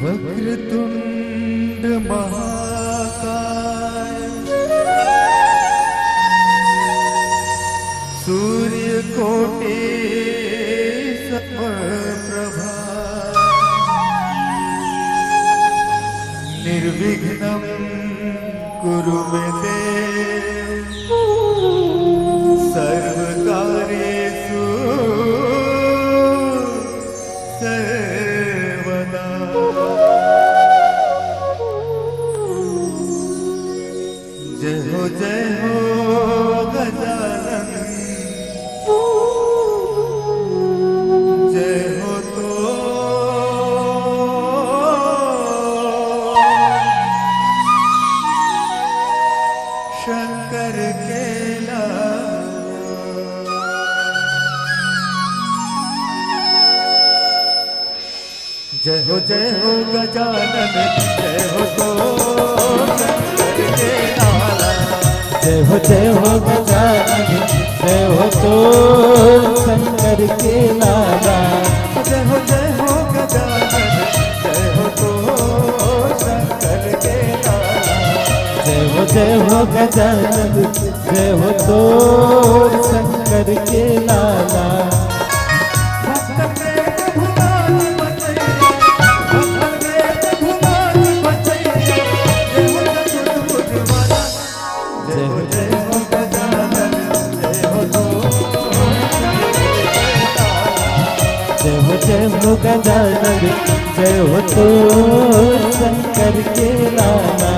वक्रतुंड महाकाय सूर्यकोटि समप्रभा निर्विघ्नं कुरु मे देव सर्वकार्येषु सर्वदा। जय हो गजानन, जय हो तो शंकर केला। जय हो गजानन, जय हो तो शंकर के लाला। जय हो गजानन, जय हो तो शंकर के लाला। जय हो गजानन, जय हो तो शंकर के लाला। जय हो गजानन, जय हो तो शंकर के लाला। जय हो गजानन, जय हो तो शंकर के लाला।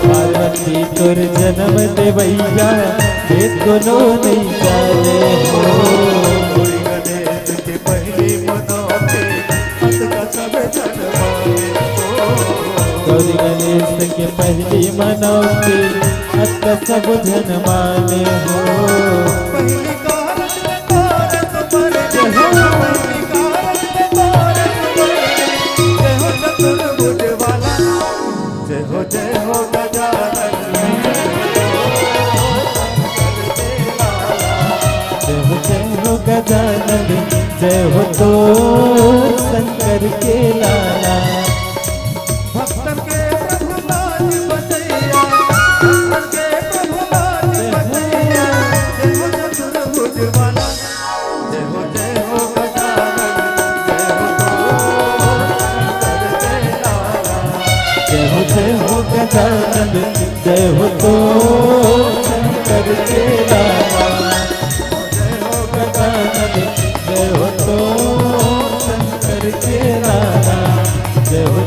पार्वती तोर जन्म देवैया ये दोनों नहीं जाने हो। गौरी गणेश के पहली मनौती हंस का सब जनमाए हो। गौरी गणेश के पहली मनौती हंस का सब जन माने हो। पहली कारज में कारज पर जय हो, पहली कारज में कारज पर जय हो चतुर्भुज वाला। जय हो गजानन, गजानन, जय हो तो शंकर के लाला। भक्तन के प्रभु लाज बचैया, भक्तन के प्रभु लाज बचैया। जय हो चतुर्भुज वाला। जय हो गजानन, जय हो तो शंकर के लाला। जय हो गजानन, जय हो तो शंकर के लाला। जय हो तो शंकर के लाला। जय हो